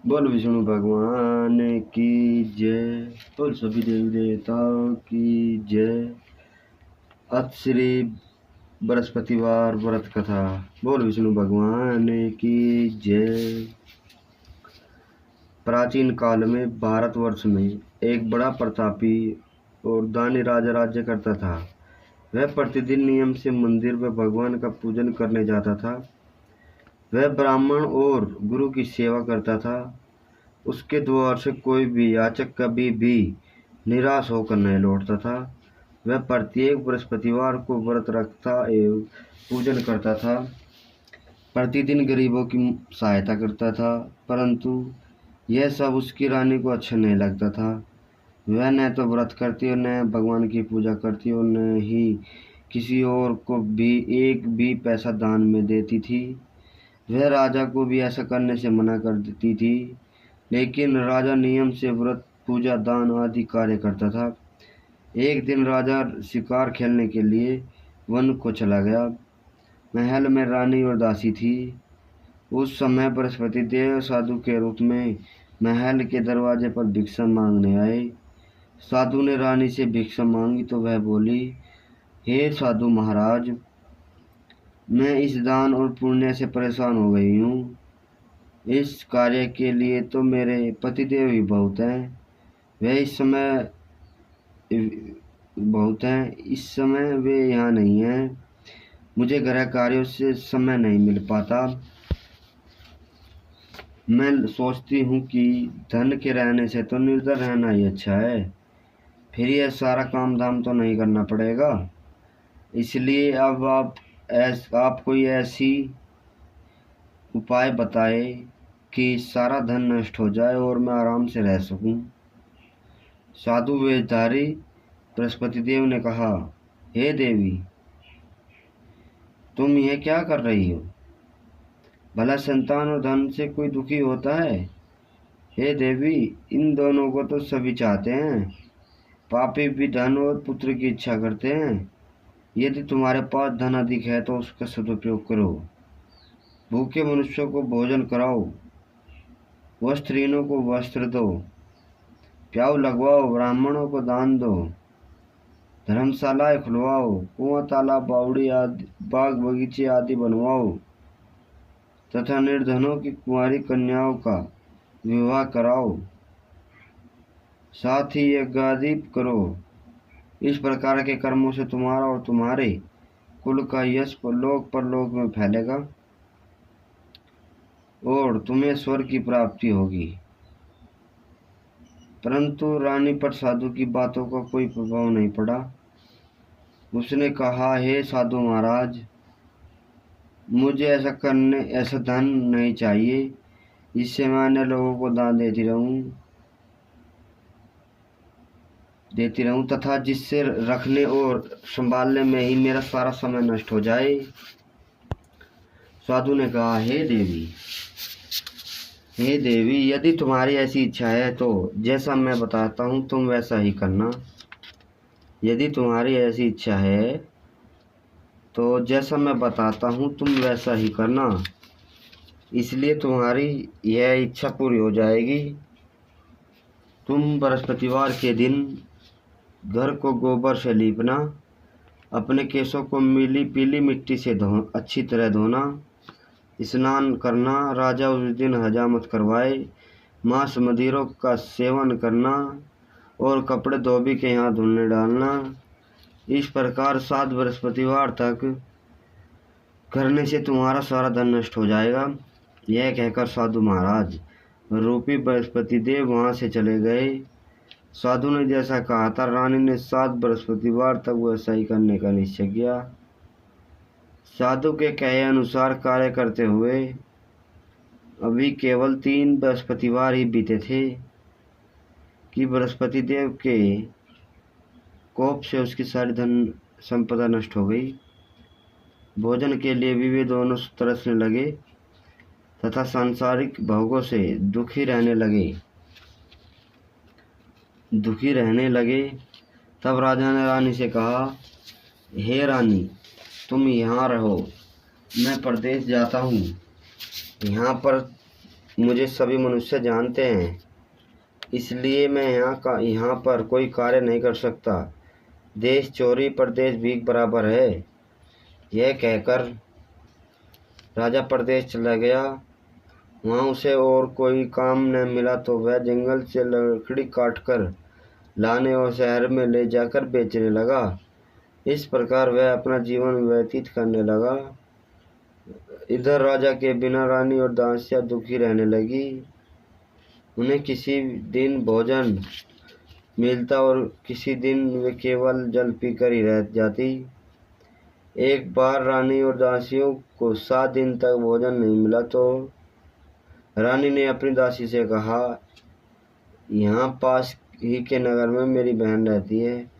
बोल विष्णु भगवान की जय। बोल सभी देवी देवताओं की जय। अथ श्री बृहस्पतिवार व्रत कथा। बोल विष्णु भगवान की जय। प्राचीन काल में भारतवर्ष में एक बड़ा प्रतापी और दानी राजा राज्य करता था। वह प्रतिदिन नियम से मंदिर में भगवान का पूजन करने जाता था। वह ब्राह्मण और गुरु की सेवा करता था। उसके द्वार से कोई भी याचक कभी भी निराश होकर नहीं लौटता था। वह प्रत्येक बृहस्पतिवार को व्रत रखता एवं पूजन करता था। प्रतिदिन गरीबों की सहायता करता था, परंतु यह सब उसकी रानी को अच्छा नहीं लगता था। वह न तो व्रत करती और न भगवान की पूजा करती और न ही किसी और को भी एक भी पैसा दान में देती थी। वह राजा को भी ऐसा करने से मना कर देती थी, लेकिन राजा नियम से व्रत, पूजा, दान आदि कार्य करता था। एक दिन राजा शिकार खेलने के लिए वन को चला गया। महल में रानी और दासी थी। उस समय बृहस्पति देव साधु के रूप में महल के दरवाजे पर भिक्षा मांगने आए। साधु ने रानी से भिक्षा मांगी तो वह बोली, हे साधु महाराज, मैं इस दान और पुण्य से परेशान हो गई हूँ। इस कार्य के लिए तो मेरे पतिदेव ही बहुत हैं। वह इस समय वे यहाँ नहीं हैं। मुझे गृह कार्यों से समय नहीं मिल पाता। मैं सोचती हूँ कि धन के रहने से तो निर्धन रहना ही अच्छा है। फिर यह सारा काम धाम तो नहीं करना पड़ेगा। इसलिए अब आप कोई ऐसी उपाय बताए कि सारा धन नष्ट हो जाए और मैं आराम से रह सकूं। साधु वेशधारी बृहस्पति देव ने कहा, हे देवी, तुम यह क्या कर रही हो? भला संतान और धन से कोई दुखी होता है? हे देवी, इन दोनों को तो सभी चाहते हैं। पापी भी धन और पुत्र की इच्छा करते हैं। यदि तुम्हारे पास धन अधिक है तो उसका सदुपयोग करो। भूखे मनुष्यों को भोजन कराओ, वस्त्रहीनों को वस्त्र दो, प्याऊ लगवाओ, ब्राह्मणों को दान दो, धर्मशालाएं खुलवाओ, कुआं, तालाब, बावड़ी आदि, बाग बगीचे आदि बनवाओ तथा निर्धनों की कुंवारी कन्याओं का विवाह कराओ। साथ ही यज्ञादीप करो। इस प्रकार के कर्मों से तुम्हारा और तुम्हारे कुल का यश लोक परलोक में फैलेगा और तुम्हें स्वर्ग की प्राप्ति होगी। परंतु रानी पर साधु की बातों का कोई प्रभाव नहीं पड़ा। उसने कहा, हे साधु महाराज, मुझे ऐसा धन नहीं चाहिए जिससे मैं अन्य लोगों को दान देती रहूं तथा जिससे रखने और संभालने में ही मेरा सारा समय नष्ट हो जाए। साधु ने कहा, हे देवी, यदि तुम्हारी ऐसी इच्छा है तो जैसा मैं बताता हूँ तुम वैसा ही करना। यदि तुम्हारी ऐसी इच्छा है तो जैसा मैं बताता हूँ तुम वैसा ही करना। इसलिए तुम्हारी यह इच्छा पूरी हो जाएगी। तुम बृहस्पतिवार के दिन घर को गोबर से लीपना, अपने केशों को पीली मिट्टी से अच्छी तरह धोना, स्नान करना, राजा उस दिन हजामत करवाए, मांस मदिरों का सेवन करना और कपड़े धोबी के यहाँ धुलने डालना। इस प्रकार 7 बृहस्पतिवार तक करने से तुम्हारा सारा धन नष्ट हो जाएगा। यह कहकर साधु महाराज रूपी बृहस्पति देव वहाँ से चले गए। साधु ने जैसा कहा था, रानी ने 7 बृहस्पतिवार तक वैसा ही करने का निश्चय किया। साधु के कहे अनुसार कार्य करते हुए अभी केवल 3 बृहस्पतिवार ही बीते थे कि बृहस्पति देव के कोप से उसकी सारी धन संपदा नष्ट हो गई। भोजन के लिए भी वे दोनों तरसने लगे तथा सांसारिक भोगों से दुखी रहने लगे। तब राजा ने रानी से कहा, हे रानी, तुम यहाँ रहो, मैं परदेश जाता हूँ। यहाँ पर मुझे सभी मनुष्य जानते हैं, इसलिए मैं यहाँ पर कोई कार्य नहीं कर सकता। देश चोरी परदेश भीख बराबर है। यह कहकर राजा परदेश चला गया। वहाँ उसे और कोई काम न मिला तो वह जंगल से लकड़ी काटकर लाने और शहर में ले जाकर बेचने लगा। इस प्रकार वह अपना जीवन व्यतीत करने लगा। इधर राजा के बिना रानी और दासियां दुखी रहने लगी। उन्हें किसी दिन भोजन मिलता और किसी दिन वे केवल जल पीकर ही रह जाती। एक बार रानी और दासियों को 7 दिन तक भोजन नहीं मिला तो रानी ने अपनी दासी से कहा, यहाँ पास ही के नगर में मेरी बहन रहती है,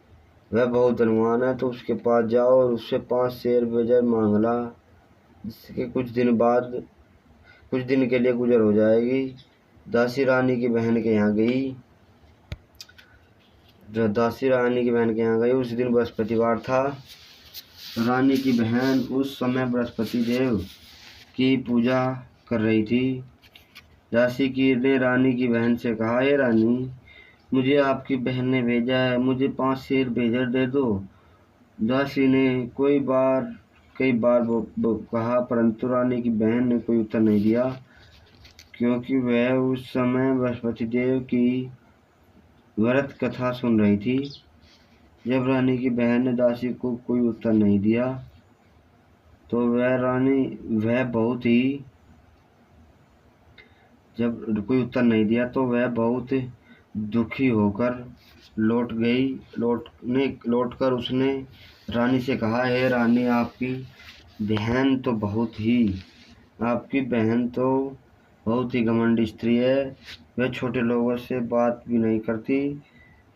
वह बहुत धनवान है, तो उसके पास जाओ और उससे 5 शेर बेजर मांग ला, जिसके कुछ दिन के लिए गुजर हो जाएगी। दासी रानी की बहन के यहाँ गई। उस दिन बृहस्पतिवार था। रानी की बहन उस समय बृहस्पति देव की पूजा कर रही थी। दासी ने रानी की बहन से कहा, हे रानी, मुझे आपकी बहन ने भेजा है, मुझे 5 शेर बेजर दे दो। दासी ने कई बार कहा, परंतु रानी की बहन ने कोई उत्तर नहीं दिया, क्योंकि वह उस समय बृहस्पति देव की व्रत कथा सुन रही थी। जब रानी की बहन ने दासी को कोई उत्तर नहीं दिया तो वह बहुत दुखी होकर लौटकर उसने रानी से कहा, हे रानी, आपकी बहन तो बहुत ही घमंडी स्त्री है। वह छोटे लोगों से बात भी नहीं करती।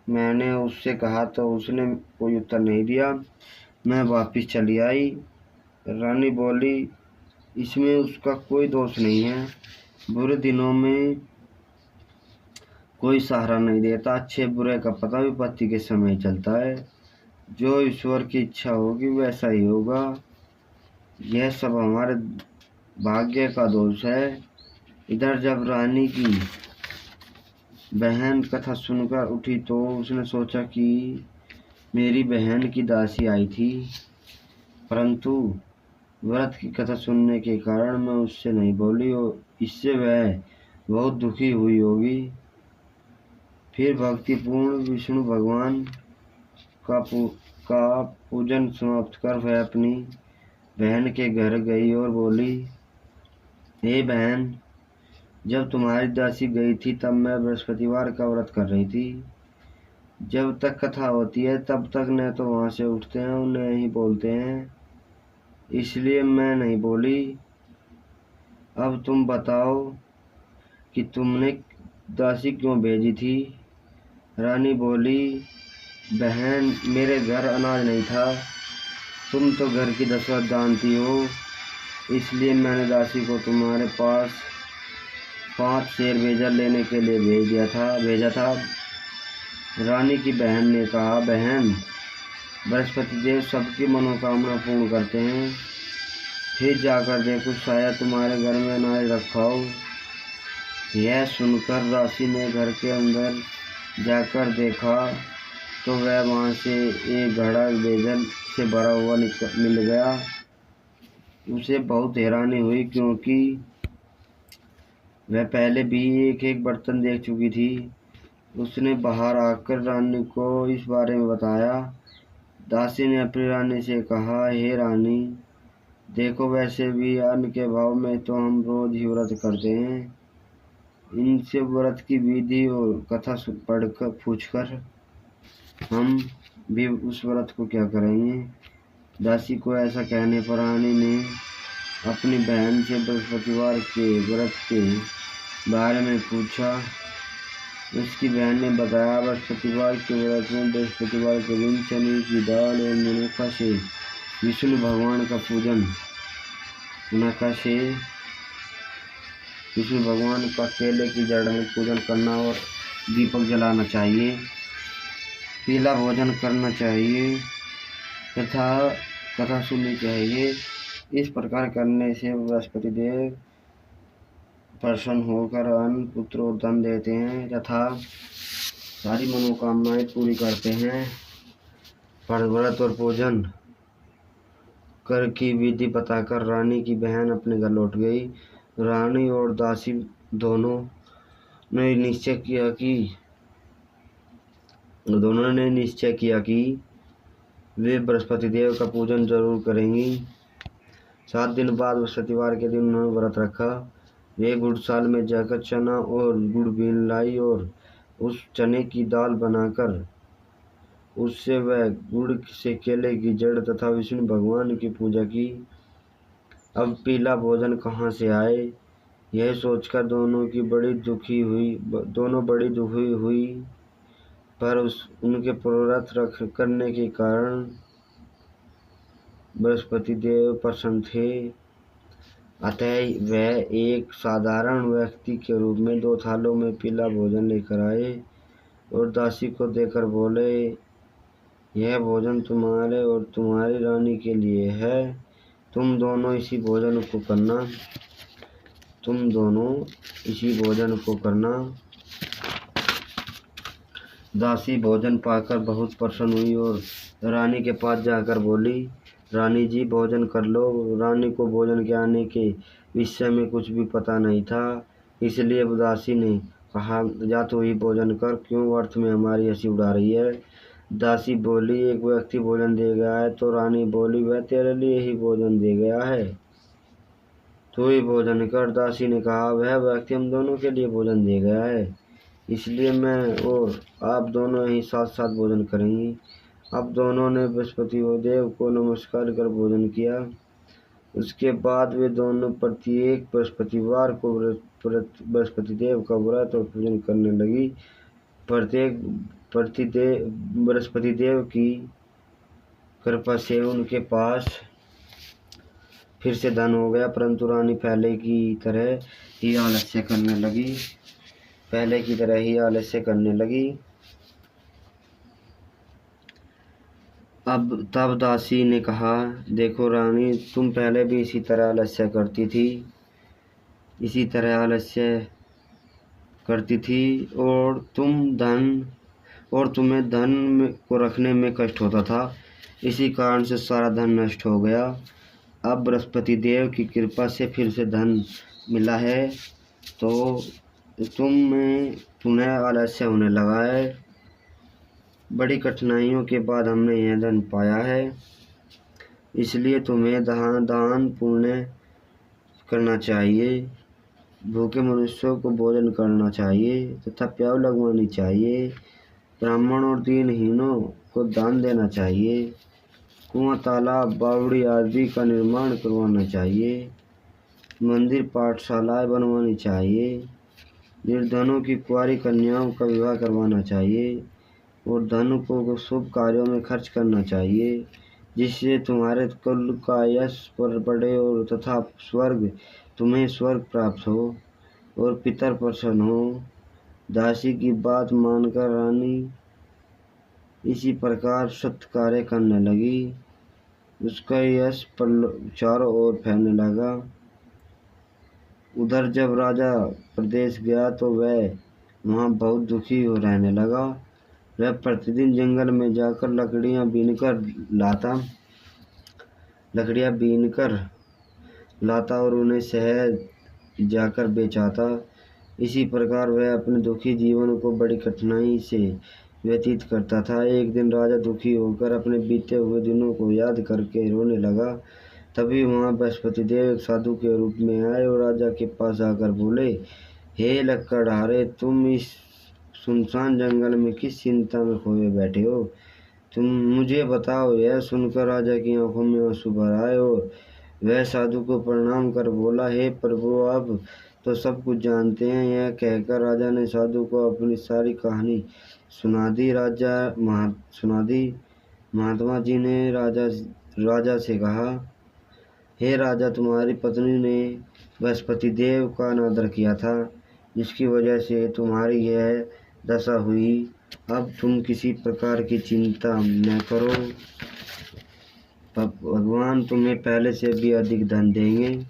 मैंने उससे कहा तो उसने कोई उत्तर नहीं दिया। मैं वापस चली आई। रानी बोली, इसमें उसका कोई दोष नहीं है। बुरे दिनों में कोई सहारा नहीं देता। अच्छे बुरे का पता विपत्ति के समय चलता है। जो ईश्वर की इच्छा होगी वैसा ही होगा। यह सब हमारे भाग्य का दोष है। इधर जब रानी की बहन कथा सुनकर उठी तो उसने सोचा कि मेरी बहन की दासी आई थी, परंतु व्रत की कथा सुनने के कारण मैं उससे नहीं बोली और इससे वह बहुत दुखी हुई होगी। फिर भक्तिपूर्ण विष्णु भगवान का पूजन समाप्त कर वह अपनी बहन के घर गई और बोली, हे बहन, जब तुम्हारी दासी गई थी तब मैं बृहस्पतिवार का व्रत कर रही थी। जब तक कथा होती है तब तक न तो वहाँ से उठते हैं और न ही बोलते हैं, इसलिए मैं नहीं बोली। अब तुम बताओ कि तुमने दासी क्यों भेजी थी? रानी बोली, बहन, मेरे घर अनाज नहीं था। तुम तो घर की दशरथ जानती हो, इसलिए मैंने दासी को तुम्हारे पास 5 शेर बेजर लेने के लिए भेजा था। रानी की बहन ने कहा, बहन, बृहस्पति देव सबकी मनोकामना पूर्ण करते हैं। फिर जाकर देखो, शायद तुम्हारे घर में अनाज रखा हो। यह सुनकर दासी ने घर के अंदर जाकर देखा तो वह वहाँ से एक घड़ा बेजर से भरा हुआ मिल गया। उसे बहुत हैरानी हुई, क्योंकि वह पहले भी एक बर्तन देख चुकी थी। उसने बाहर आकर रानी को इस बारे में बताया। दासी ने अपनी रानी से कहा, हे रानी, देखो, वैसे भी अन्न के भाव में तो हम रोज ही व्रत करते हैं। इनसे व्रत की विधि और कथा पूछकर हम भी उस व्रत को क्या करेंगे। दासी को ऐसा कहने पर रानी ने अपनी बहन से बृहस्पतिवार के व्रत के बारे में पूछा। उसकी बहन ने बताया, बृहस्पतिवार के व्रत में बृहस्पतिवार के दिन चने की दाल और मुनक्का से विष्णु भगवान का केले की जड़ में पूजन करना और दीपक जलाना चाहिए। पीला भोजन करना चाहिए तथा कथा सुननी चाहिए। इस प्रकार करने से बृहस्पति देव प्रसन्न होकर अन्न, पुत्र और धन देते हैं तथा सारी मनोकामनाएं पूरी करते हैं। पर व्रत और पूजन कर की विधि बताकर रानी की बहन अपने घर लौट गई। रानी और दासी दोनों ने निश्चय किया कि वे बृहस्पति देव का पूजन जरूर करेंगी। 7 दिन बाद बृहस्पतिवार के दिन उन्होंने व्रत रखा। वे गुड़साल में जाकर चना और गुड़ बीन लाई और उस चने की दाल बनाकर उससे वह गुड़ से केले की जड़ तथा विष्णु भगवान की पूजा की। अब पीला भोजन कहाँ से आए, यह सोचकर दोनों बड़ी दुखी हुई। पर उनके व्रत करने के कारण बृहस्पति देव प्रसन्न थे। अतः वह एक साधारण व्यक्ति के रूप में 2 थालों में पीला भोजन लेकर आए और दासी को देकर बोले, यह भोजन तुम्हारे और तुम्हारी रानी के लिए है। तुम दोनों इसी भोजन को करना। दासी भोजन पाकर बहुत प्रसन्न हुई और रानी के पास जाकर बोली, रानी जी भोजन कर लो। रानी को भोजन के आने के विषय में कुछ भी पता नहीं था, इसलिए दासी ने कहा, जा तू ही भोजन कर, क्यों व्यर्थ में हमारी हंसी उड़ा रही है। दासी बोली, एक व्यक्ति भोजन दे गया है। तो रानी बोली, वह तेरे लिए ही भोजन दे गया है, तू ही भोजन कर। दासी ने कहा, वह व्यक्ति हम दोनों के लिए भोजन दे गया है, इसलिए मैं और आप दोनों ही साथ साथ भोजन करेंगी। अब दोनों ने बृहस्पति देव को नमस्कार कर भोजन किया। उसके बाद वे दोनों प्रत्येक बृहस्पतिवार को बृहस्पति देव का व्रत और पूजन करने लगी। बृहस्पति देव की कृपा से उनके पास फिर से धन हो गया, परंतु रानी पहले की तरह ही आलस्य करने लगी। अब तब दासी ने कहा, देखो रानी, तुम पहले भी इसी तरह आलस्य करती थी और तुम्हें धन को रखने में कष्ट होता था, इसी कारण से सारा धन नष्ट हो गया। अब बृहस्पति देव की कृपा से फिर से धन मिला है, तो पुनः आलस्य होने लगा है। बड़ी कठिनाइयों के बाद हमने यह धन पाया है, इसलिए तुम्हें दान पुण्य करना चाहिए, भूखे मनुष्यों को भोजन करना चाहिए तथा प्याऊ लगवानी चाहिए, ब्राह्मण और दीनहीनों को दान देना चाहिए, कुआं, तालाब, बावड़ी आदि का निर्माण करवाना चाहिए, मंदिर पाठशालाएं बनवानी चाहिए, निर्धनों की कुंवारी कन्याओं का विवाह करवाना चाहिए और धन को शुभ कार्यों में खर्च करना चाहिए, जिससे तुम्हारे कुल का यश बढ़े और तथा तुम्हें स्वर्ग प्राप्त हो और पितर प्रसन्न हो। दासी की बात मानकर रानी इसी प्रकार सत्कार्य करने लगी। उसका यश चारों ओर फैलने लगा। उधर जब राजा प्रदेश गया तो वह वहाँ बहुत दुखी हो रहने लगा। वह प्रतिदिन जंगल में जाकर लकड़ियाँ बीनकर लाता और उन्हें शहर जाकर बेचाता। इसी प्रकार वह अपने दुखी जीवन को बड़ी कठिनाई से व्यतीत करता था। एक दिन राजा दुखी होकर अपने बीते हुए दिनों को याद करके रोने लगा। तभी वहाँ बृहस्पति देव एक साधु के रूप में आए और राजा के पास आकर बोले, हे लकड़हारे, तुम इस सुनसान जंगल में किस चिंता में खोए बैठे हो? तुम मुझे बताओ। यह सुनकर राजा की आंखों में आंसू भर आए और वह साधु को प्रणाम कर बोला, हे प्रभु, अब तो सब कुछ जानते हैं। यह कहकर राजा ने साधु को अपनी सारी कहानी सुना दी। महात्मा जी ने राजा से कहा, हे राजा, तुम्हारी पत्नी ने बृहस्पति देव का अनादर किया था, जिसकी वजह से तुम्हारी यह दशा हुई। अब तुम किसी प्रकार की चिंता न करो, भगवान तुम्हें पहले से भी अधिक धन देंगे।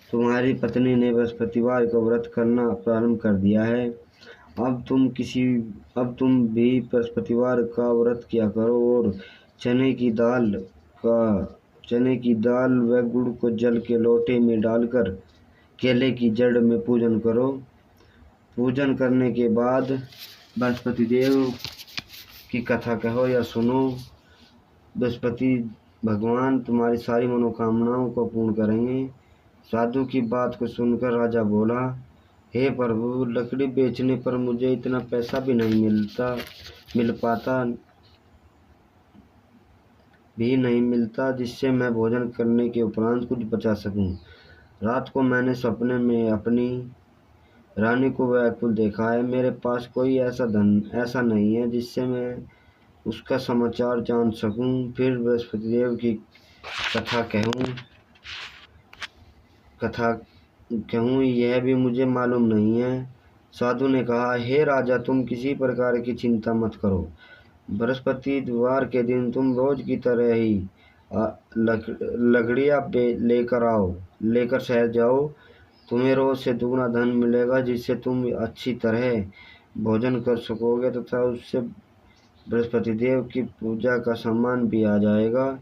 तुम्हारी पत्नी ने बृहस्पतिवार का व्रत करना प्रारंभ कर दिया है। अब तुम भी बृहस्पतिवार का व्रत किया करो और चने की दाल का चने की दाल व गुड़ को जल के लोटे में डालकर केले की जड़ में पूजन करो। पूजन करने के बाद बृहस्पति देव की कथा कहो या सुनो। बृहस्पति भगवान तुम्हारी सारी मनोकामनाओं को पूर्ण करेंगे। साधु की बात को सुनकर राजा बोला, हे प्रभु, लकड़ी बेचने पर मुझे इतना पैसा भी नहीं मिलता जिससे मैं भोजन करने के उपरांत कुछ बचा सकूं। रात को मैंने सपने में अपनी रानी को व्याकुल देखा है। मेरे पास कोई ऐसा नहीं है जिससे मैं उसका समाचार जान सकूं। फिर बृहस्पति देव की कथा कहूँ यह भी मुझे मालूम नहीं है। साधु ने कहा, हे राजा, तुम किसी प्रकार की चिंता मत करो। बृहस्पतिवार के दिन तुम रोज की तरह ही लकड़ियाँ लेकर शहर जाओ। तुम्हें रोज से दुगना धन मिलेगा जिससे तुम अच्छी तरह भोजन कर सकोगे तथा उससे बृहस्पति देव की पूजा का सम्मान भी आ जाएगा।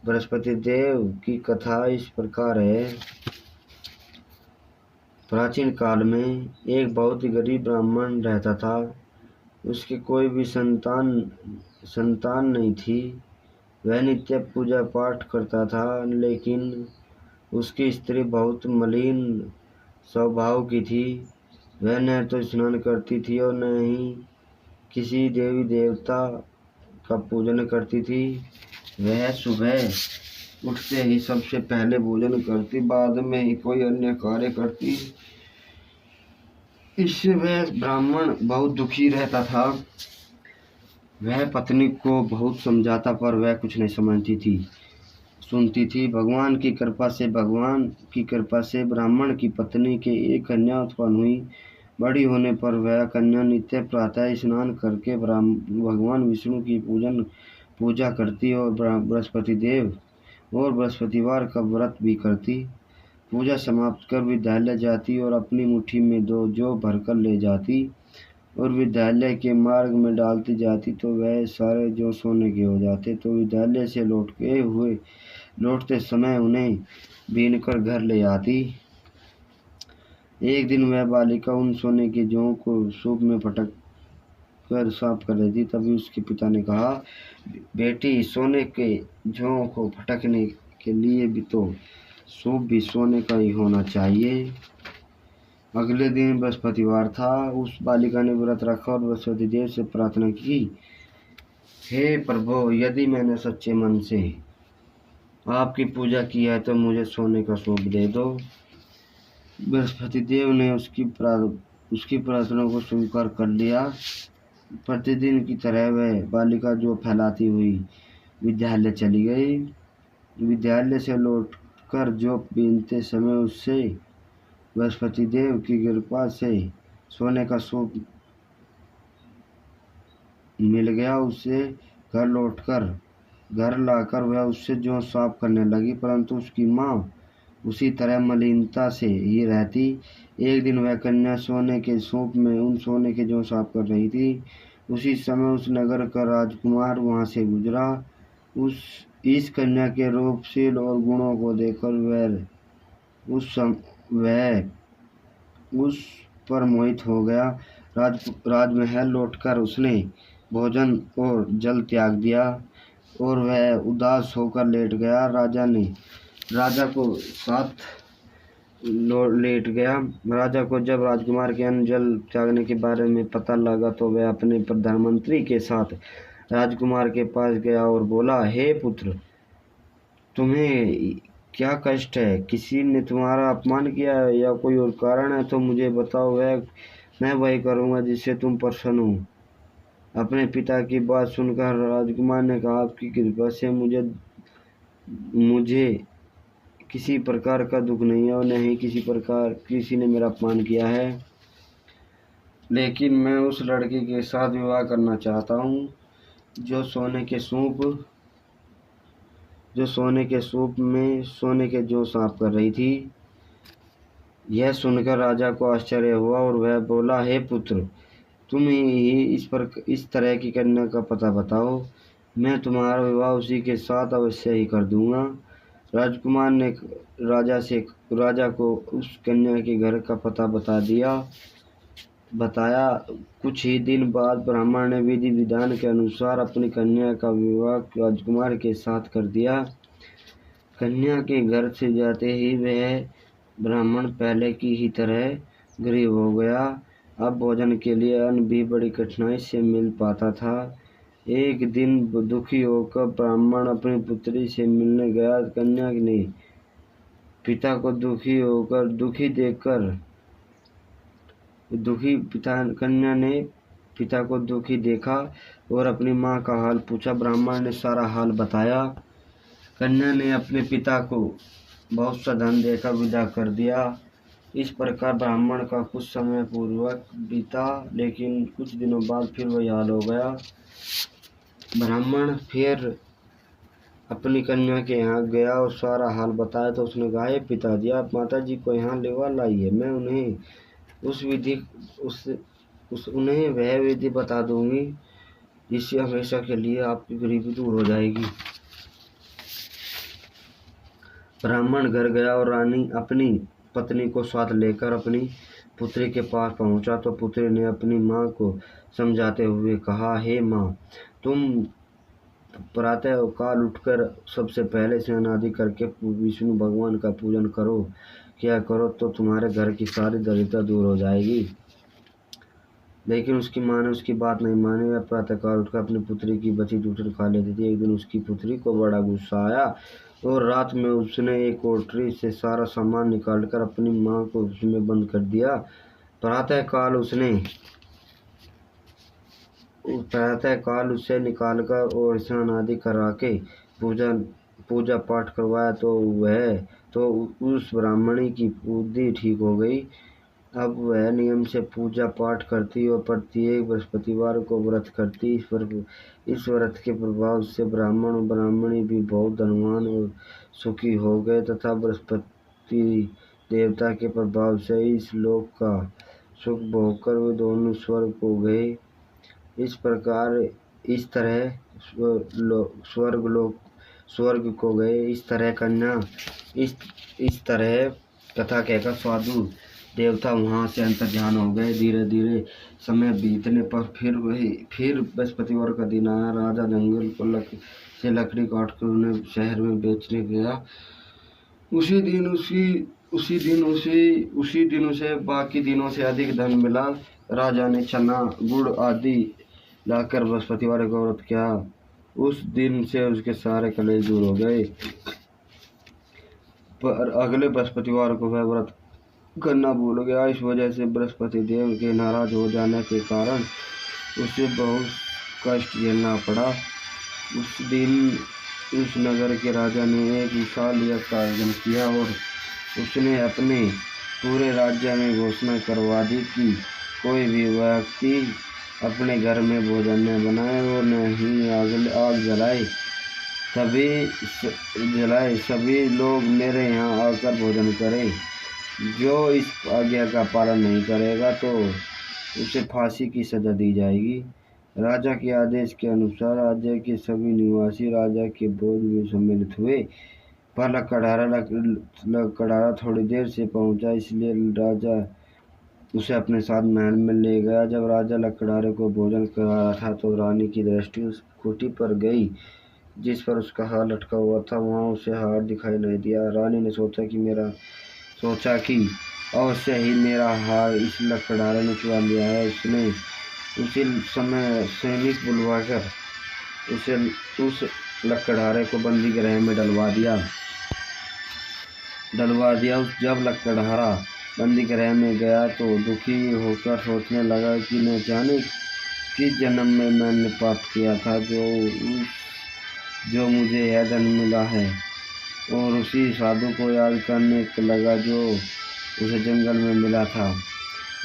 बृहस्पति देव की कथा इस प्रकार है। प्राचीन काल में एक बहुत ही गरीब ब्राह्मण रहता था। उसकी कोई भी संतान नहीं थी। वह नित्य पूजा पाठ करता था, लेकिन उसकी स्त्री बहुत मलिन स्वभाव की थी। वह न तो स्नान करती थी और न ही किसी देवी देवता का पूजन करती थी। वह सुबह उठते ही सबसे पहले भोजन करती, बाद में ही कोई अन्य कार्य करती। इससे वह ब्राह्मण बहुत दुखी रहता था। वह पत्नी को बहुत समझाता पर वह कुछ नहीं सुनती थी। भगवान की कृपा से ब्राह्मण की पत्नी के एक कन्या उत्पन्न हुई। बड़ी होने पर वह कन्या नित्य प्रातः स्नान करके भगवान विष्णु की पूजा करती और बृहस्पतिवार का व्रत भी करती। पूजा समाप्त कर विद्यालय जाती और अपनी मुट्ठी में 2 जौ भरकर ले जाती और विद्यालय के मार्ग में डालती जाती तो वह सारे जौ सोने के हो जाते। तो विद्यालय से लौटते समय उन्हें बीनकर घर ले आती। एक दिन वह बालिका उन सोने के जौ को सूप में फटक कर साफ कर रही थी। तभी उसके पिता ने कहा, बेटी, सोने के जौ को फटकने के लिए भी तो सूप भी सोने का ही होना चाहिए। अगले दिन बृहस्पतिवार था। उस बालिका ने व्रत रखा और बृहस्पति देव से प्रार्थना की, हे प्रभु, यदि मैंने सच्चे मन से आपकी पूजा की है तो मुझे सोने का सूप दे दो। बृहस्पति देव ने उसकी प्रार्थना को स्वीकार कर लिया। प्रतिदिन की तरह वह बालिका जो फैलाती हुई विद्यालय चली गई। विद्यालय से लौटकर जो बीनते समय उससे बृहस्पति देव की कृपा से सोने का सूप मिल गया। उसे घर लाकर वह उससे जौ साफ करने लगी, परंतु उसकी माँ उसी तरह मलिनता से ही रहती। एक दिन वह कन्या सोने के सूप में उन सोने के जौ साफ कर रही थी। उसी समय उस नगर का राजकुमार वहां से गुजरा। इस कन्या के रूपशील और गुणों को देखकर वह उस पर मोहित हो गया। राजमहल लौटकर उसने भोजन और जल त्याग दिया और वह उदास होकर लेट गया। राजा को जब राजकुमार के अन्न जल त्यागने के बारे में पता लगा तो वह अपने प्रधानमंत्री के साथ राजकुमार के पास गया और बोला, हे पुत्र, तुम्हें क्या कष्ट है? किसी ने तुम्हारा अपमान किया है या कोई और कारण है तो मुझे बताओ, मैं वही करूँगा जिससे तुम प्रसन्न हो। अपने पिता की बात सुनकर राजकुमार ने कहा, आपकी कृपा से मुझे किसी प्रकार का दुख नहीं है और न ही किसी ने मेरा अपमान किया है, लेकिन मैं उस लड़की के साथ विवाह करना चाहता हूँ जो सोने के सूप में सोने के जौ साफ कर रही थी। यह सुनकर राजा को आश्चर्य हुआ और वह बोला, हे पुत्र, तुम ही इस तरह की कन्या का पता बताओ, मैं तुम्हारा विवाह उसी के साथ अवश्य ही कर दूंगा। राजकुमार ने राजा को उस कन्या के घर का पता बताया। कुछ ही दिन बाद ब्राह्मण ने विधि विधान के अनुसार अपनी कन्या का विवाह राजकुमार के साथ कर दिया। कन्या के घर से जाते ही वह ब्राह्मण पहले की ही तरह गरीब हो गया। अब भोजन के लिए अन्न भी बड़ी कठिनाई से मिल पाता था। एक दिन दुखी होकर ब्राह्मण अपनी पुत्री से मिलने गया। कन्या ने पिता को कन्या ने पिता को दुखी देखा और अपनी माँ का हाल पूछा। ब्राह्मण ने सारा हाल बताया। कन्या ने अपने पिता को बहुत सा धन देकर विदा कर दिया। इस प्रकार ब्राह्मण का कुछ समय पूर्वक बीता, लेकिन कुछ दिनों बाद फिर वही हाल हो गया। ब्राह्मण फिर अपनी कन्या के यहाँ गया और सारा हाल बताया तो उसने कहा, पिताजी, आप माताजी को यहाँ लेवा लाइए, मैं उन्हें उन्हें वह विधि बता दूंगी जिससे हमेशा के लिए आपकी गरीबी दूर हो जाएगी। ब्राह्मण घर गया और रानी अपनी पत्नी को साथ लेकर अपनी पुत्री के पास पहुंचा तो पुत्री ने अपनी माँ को समझाते हुए कहा, हे माँ, तुम प्रातः काल उठकर सबसे पहले स्नान आदि करके विष्णु भगवान का पूजन करो तो तुम्हारे घर की सारी दरिद्रता दूर हो जाएगी। लेकिन उसकी माँ ने उसकी बात नहीं मानी। वह प्रातःकाल उठकर अपनी पुत्री की बची जूठन खा लेती थी। एक दिन उसकी पुत्री को बड़ा गुस्सा आया और रात में उसने एक कोठरी से सारा सामान निकालकर अपनी माँ को उसमें बंद कर दिया। प्रातःकाल उसे निकालकर और स्नान आदि करा के पूजा पाठ करवाया तो उस ब्राह्मणी की बुद्धि ठीक हो गई। अब वह नियम से पूजा पाठ करती और प्रत्येक बृहस्पतिवार को व्रत करती। इस व्रत के प्रभाव से ब्राह्मण और ब्राह्मणी भी बहुत धनवान और सुखी हो गए तथा बृहस्पति देवता के प्रभाव से इस लोक का सुख भोगकर वे दोनों स्वर्ग को गए। इस तरह स्वर्ग को गए। इस तरह कथा कहकर साधु देवता वहाँ से अंतर्ध्यान हो गए। धीरे धीरे समय बीतने पर फिर बृहस्पतिवार का दिन आया। राजा जंगल को से लकड़ी काट कर उन्हें शहर में बेचने गया। उसी दिन उसे बाकी दिनों से अधिक धन मिला। राजा ने चना गुड़ आदि लाकर बृहस्पतिवार का व्रत किया। उस दिन से उसके सारे कलेश दूर हो गए। पर अगले बृहस्पतिवार को वह व्रत करना भूल गया। इस वजह से बृहस्पति देव के नाराज हो जाने के कारण उसे बहुत कष्ट झेलना पड़ा। उस दिन उस नगर के राजा ने एक विशाल यज्ञ का आयोजन किया और उसने अपने पूरे राज्य में घोषणा करवा दी कि कोई भी व्यक्ति अपने घर में भोजन न बनाए और न ही आग जलाए। सभी लोग मेरे यहाँ आकर भोजन करें। जो इस आज्ञा का पालन नहीं करेगा तो उसे फांसी की सजा दी जाएगी। राजा के आदेश के अनुसार राज्य के सभी निवासी राजा के भोज में सम्मिलित हुए, पर लकड़हारा थोड़ी देर से पहुंचा, इसलिए राजा उसे अपने साथ महल में ले गया। जब राजा लकड़हारे को भोजन करा रहा था तो रानी की दृष्टि उस खूंटी पर गई जिस पर उसका हार लटका हुआ था। वहाँ उसे हार दिखाई नहीं दिया। रानी ने सोचा कि अवश्य ही मेरा हार इस लकड़हारे ने चुरा लिया है। उसने उसी समय सैनिक बुलवाकर उस लकड़हारे को बंदी गृह में डलवा दिया। जब लकड़हारा बंदी गृह में गया तो दुखी होकर सोचने लगा कि न जाने किस जन्म में मैंने पाप किया था जो मुझे यह धन मिला है। और उसी साधु को याद करने लगा जो उसे जंगल में मिला था।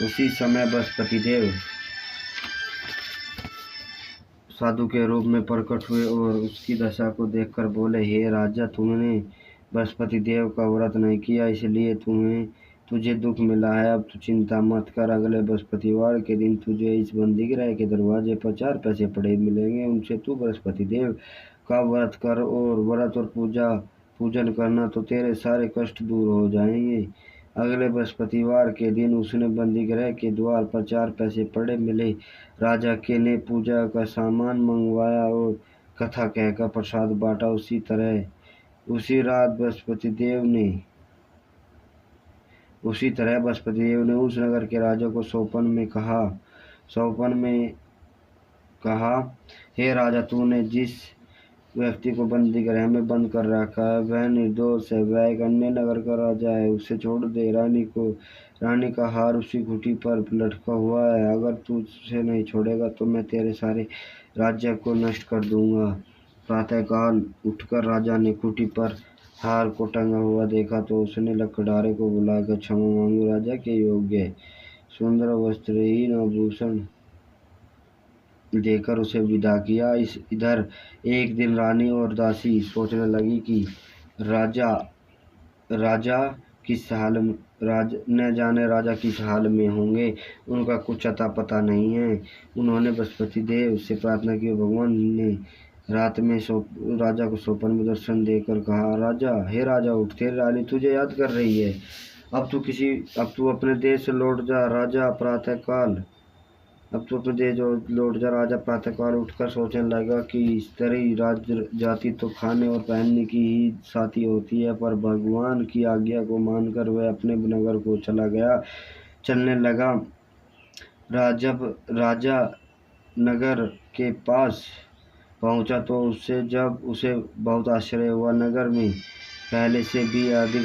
उसी समय बृहस्पति देव साधु के रूप में प्रकट हुए और उसकी दशा को देखकर बोले, हे राजा, तुमने बृहस्पति देव का व्रत नहीं किया, इसलिए तुम्हें तुझे दुख मिला है, अब तू चिंता मत कर। अगले बृहस्पतिवार के दिन तुझे इस बंदी गृह के दरवाजे पर 4 पैसे पड़े मिलेंगे। उनसे तू बृहस्पति देव का व्रत कर और व्रत और पूजन करना, तो तेरे सारे कष्ट दूर हो जाएंगे। अगले बृहस्पतिवार के दिन उसने बंदीगृह के द्वार पर 4 पैसे पड़े मिले। राजा के ने पूजा का सामान मंगवाया और कथा कहकर प्रसाद बांटा। उसी रात बृहस्पति देव ने उस नगर के राजा को सौपन में कहा, हे राजा, तूने जिस व्यक्ति को बंदी गृह में बंद कर रखा है वह निर्दोष है, वह एक अन्य नगर का राजा है, उसे छोड़ दे। रानी का हार उसी खूंटी पर लटका हुआ है, अगर तू उसे नहीं छोड़ेगा तो मैं तेरे सारे राज्य को नष्ट कर दूंगा। प्रातःकाल उठकर राजा ने खूंटी पर हार को टंगा हुआ देखा तो उसने लकड़हारे को बुलाकर क्षमा मांगी। राजा के योग्य सुंदर वस्त्रहीन आभूषण देकर उसे विदा किया। इधर एक दिन रानी और दासी सोचने लगी कि राजा न जाने राजा किस हाल में होंगे, उनका कुछ अता पता नहीं है। उन्होंने बृहस्पति देव से प्रार्थना की। भगवान ने रात में राजा को स्वप्न में दर्शन देकर कहा, हे राजा उठ, तेरी रानी तुझे याद कर रही है। अब तू अपने देश लौट जा। राजा प्रातःकाल उठकर सोचने लगा कि स्त्री राज जाति तो खाने और पहनने की ही साथी होती है, पर भगवान की आज्ञा को मानकर वह अपने नगर को चलने लगा। जब राजा नगर के पास पहुंचा तो उसे बहुत आश्चर्य हुआ। नगर में पहले से भी अधिक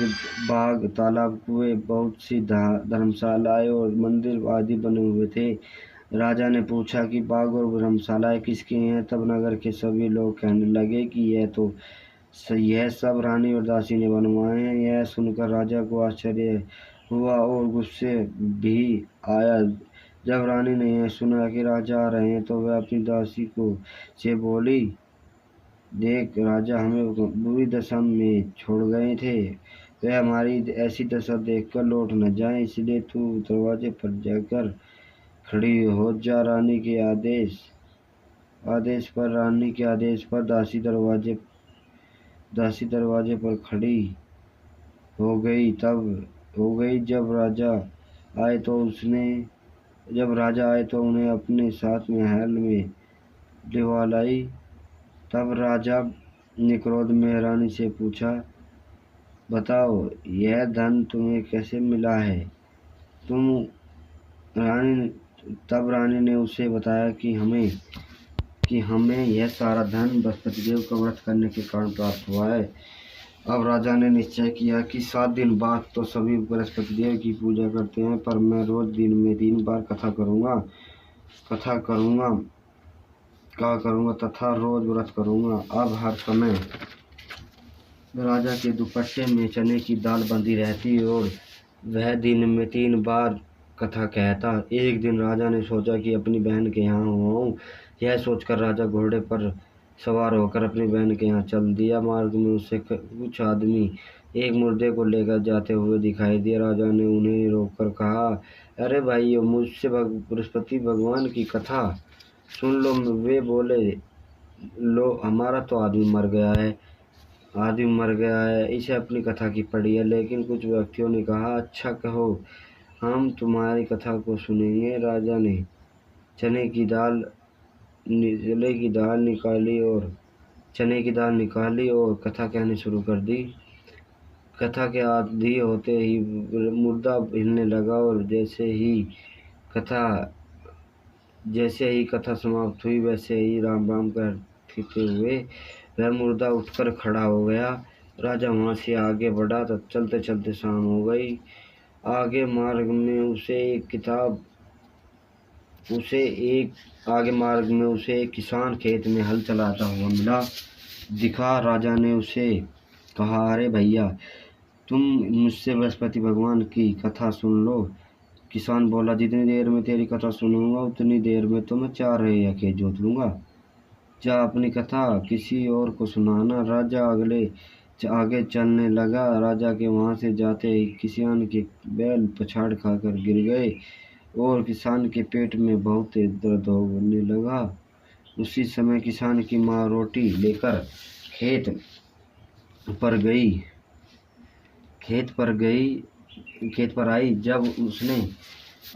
बाग, तालाब, कुएं, बहुत सी धर्मशालाएं और मंदिर आदि बने हुए थे। राजा ने पूछा कि बाग और धर्मशालाएं किसकी हैं? तब नगर के सभी लोग कहने लगे कि यह सब रानी और दासी ने बनवाए हैं। यह सुनकर राजा को आश्चर्य हुआ और गुस्से भी आया। जब रानी ने यह सुना कि राजा आ रहे हैं तो वह अपनी दासी से बोली, देख, राजा हमें बुरी दशा में छोड़ गए थे, वे हमारी ऐसी दशा देखकर लौट न जाएं, इसलिए तू दरवाजे पर जाकर खड़ी हो जा। रानी के आदेश पर दासी दरवाजे पर खड़ी हो गई। जब राजा आए तो उन्हें अपने साथ महल में लिवा लाई। तब राजा ने क्रोध में रानी से पूछा, बताओ, यह धन तुम्हें कैसे मिला है? तब रानी ने उसे बताया कि हमें यह सारा धन बृहस्पति देव का व्रत करने के कारण प्राप्त हुआ है। अब राजा ने निश्चय किया कि 7 दिन बाद तो सभी बृहस्पति देव की पूजा करते हैं, पर मैं रोज दिन में 3 बार कथा करूँगा तथा रोज व्रत करूँगा। अब हर समय राजा के दुपट्टे में चने की दाल बंधी रहती और वह दिन में 3 बार कथा कहता। एक दिन राजा ने सोचा कि अपनी बहन के यहाँ आऊँ। यह सोचकर राजा घोड़े पर सवार होकर अपनी बहन के यहाँ चल दिया। मार्ग में उसे कुछ आदमी एक मुर्दे को लेकर जाते हुए दिखाई दिए। राजा ने उन्हें रोककर कहा, अरे भाइयों, मुझसे बृहस्पति भगवान की कथा सुन लो। वे बोले, लो, हमारा तो आदमी मर गया है, इसे अपनी कथा की पड़ी है। लेकिन कुछ व्यक्तियों ने कहा, अच्छा कहो, हम तुम्हारी कथा को सुनेंगे। राजा ने चने की दाल निकाली और कथा कहनी शुरू कर दी। कथा के आदि होते ही मुर्दा हिलने लगा और जैसे ही कथा समाप्त हुई वैसे ही राम राम कहते हुए वह मुर्दा उठकर खड़ा हो गया। राजा वहाँ से आगे बढ़ा तो चलते चलते शाम हो गई। आगे मार्ग में उसे एक किसान खेत में हल चलाता हुआ दिखा। राजा ने उसे कहा, अरे भैया, तुम मुझसे बृहस्पति भगवान की कथा सुन लो। किसान बोला, जितनी देर में तेरी कथा सुनूंगा उतनी देर में तो मैं 4 खेत जोत लूँगा। जा अपनी कथा किसी और को सुनाना। राजा अगले आगे चलने लगा। राजा के वहाँ से जाते ही किसान के बैल पछाड़ खाकर गिर गए और किसान के पेट में बहुत तेज दर्द होने लगा। उसी समय किसान की माँ रोटी लेकर खेत पर गई खेत पर आई। जब उसने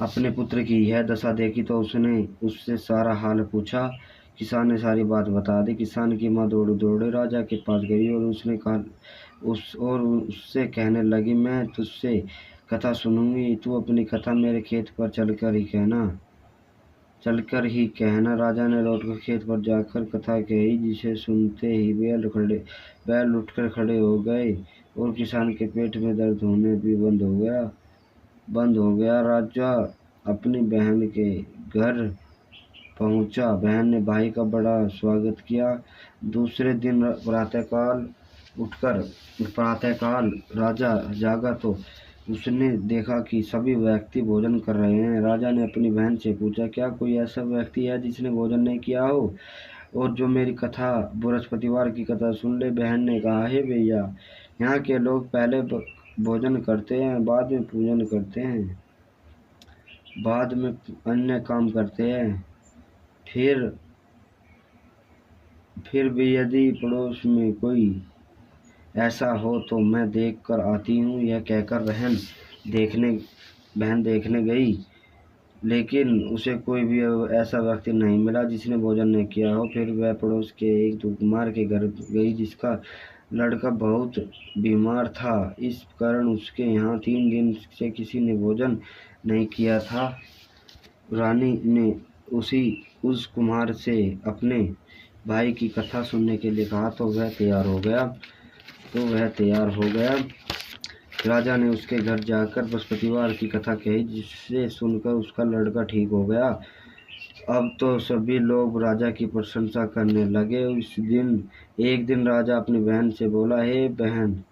अपने पुत्र की यह दशा देखी तो उसने उससे सारा हाल पूछा। किसान ने सारी बात बता दी। किसान की माँ दौड़े दौड़े राजा के पास गई और उससे कहने लगी, मैं तुझसे कथा सुनूंगी, तू अपनी कथा मेरे खेत पर चलकर ही कहना। राजा ने लौटकर खेत पर जाकर कथा कही, जिसे सुनते ही बैल उठकर खड़े हो गए और किसान के पेट में दर्द होने भी बंद हो गया। राजा अपनी बहन के घर पहुंचा। बहन ने भाई का बड़ा स्वागत किया। दूसरे दिन प्रातःकाल राजा जागा तो उसने देखा कि सभी व्यक्ति भोजन कर रहे हैं। राजा ने अपनी बहन से पूछा, क्या कोई ऐसा व्यक्ति है जिसने भोजन नहीं किया हो और जो मेरी कथा बृहस्पतिवार की कथा सुन ले? बहन ने कहा, हे भैया, यहाँ के लोग पहले भोजन करते हैं, बाद में पूजन करते हैं, बाद में अन्य काम करते हैं। फिर भी यदि पड़ोस में कोई ऐसा हो तो मैं देख कर आती हूँ। यह कहकर बहन देखने गई, लेकिन उसे कोई भी ऐसा व्यक्ति नहीं मिला जिसने भोजन नहीं किया हो। फिर वह पड़ोस के एक कुम्हार के घर गई, जिसका लड़का बहुत बीमार था। इस कारण उसके यहाँ 3 दिन से किसी ने भोजन नहीं किया था। रानी ने उस कुम्हार से अपने भाई की कथा सुनने के लिए कहा तो वह तैयार हो गया। राजा ने उसके घर जाकर बृहस्पतिवार की कथा कही, जिसे सुनकर उसका लड़का ठीक हो गया। अब तो सभी लोग राजा की प्रशंसा करने लगे। एक दिन राजा अपनी बहन से बोला, हे बहन,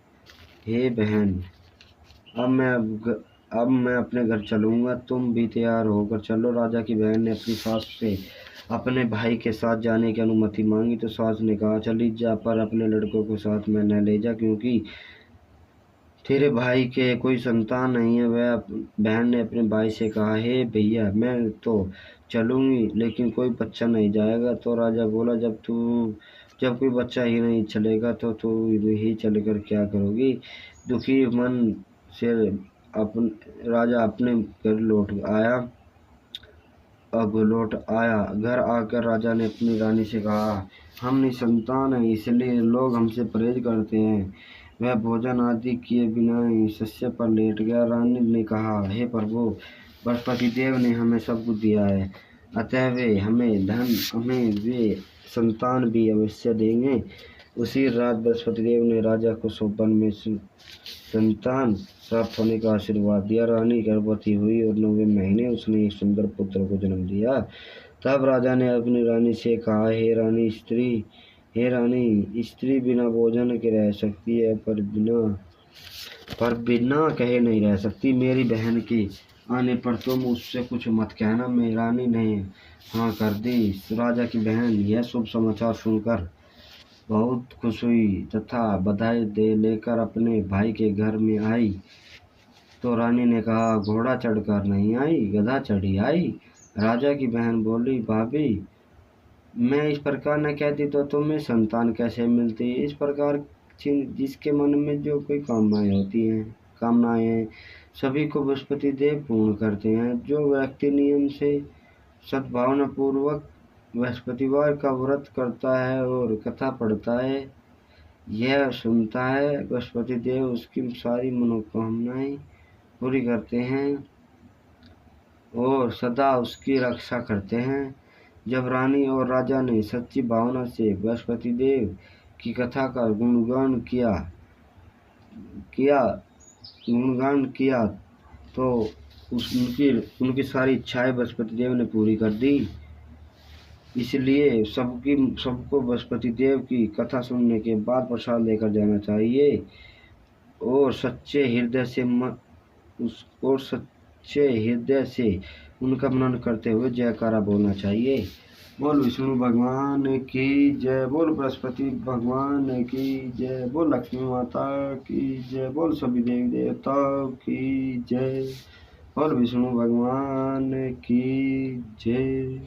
अब मैं अपने घर चलूँगा, तुम भी तैयार होकर चलो। राजा की बहन ने अपनी सास से अपने भाई के साथ जाने की अनुमति मांगी तो सास ने कहा, चली जा, पर अपने लड़कों को साथ में न ले जा, क्योंकि तेरे भाई के कोई संतान नहीं है। वह बहन ने अपने भाई से कहा, हे भैया, मैं तो चलूँगी, लेकिन कोई बच्चा नहीं जाएगा। तो राजा बोला, जब कोई बच्चा ही नहीं चलेगा तो तू ही चलकर क्या करोगी? दुखी मन से राजा अपने घर लौट आया। घर आकर राजा ने अपनी रानी से कहा, हम निसंतान हैं, इसलिए लोग हमसे परहेज करते हैं। वह भोजन आदि किए बिना ही शय्या पर लेट गया। रानी ने कहा, हे प्रभु, बृहस्पति देव ने हमें सब कुछ दिया है, अतः वे संतान भी अवश्य देंगे। उसी रात बृहस्पति देव ने राजा को स्वप्न में संतान प्राप्त होने का आशीर्वाद दिया। रानी गर्भवती हुई और 9वें महीने उसने एक सुंदर पुत्र को जन्म दिया। तब राजा ने अपनी रानी से कहा, हे रानी, स्त्री बिना भोजन के रह सकती है, पर बिना कहे नहीं रह सकती। मेरी बहन के आने पर तुम उससे कुछ मत कहना। मेरी रानी ने हाँ कर दी। राजा की बहन यह शुभ समाचार सुनकर बहुत खुश हुई तथा बधाई दे लेकर अपने भाई के घर में आई। तो रानी ने कहा, घोड़ा चढ़कर नहीं आई, गधा चढ़ी आई। राजा की बहन बोली, भाभी, मैं इस प्रकार न कहती तो तुम्हें संतान कैसे मिलती? इस प्रकार जिसके मन में जो कोई कामनाएं हैं सभी को बृहस्पति देव पूर्ण करते हैं। जो व्यक्ति नियम से सद्भावना पूर्वक बृहस्पतिवार का व्रत करता है और कथा पढ़ता है, यह सुनता है, बृहस्पति देव उसकी सारी मनोकामनाएं पूरी करते हैं और सदा उसकी रक्षा करते हैं। जब रानी और राजा ने सच्ची भावना से बृहस्पति देव की कथा का गुणगान किया तो उनकी सारी इच्छाएं बृहस्पति देव ने पूरी कर दी। इसलिए सबको बृहस्पति देव की कथा सुनने के बाद प्रसाद लेकर जाना चाहिए और सच्चे हृदय से उनका मनन करते हुए जयकारा बोलना चाहिए। बोल विष्णु भगवान की जय, बोल बृहस्पति भगवान की जय, बोल लक्ष्मी माता की जय, बोल सभी देवी देवताओं की जय, बोल विष्णु भगवान की जय।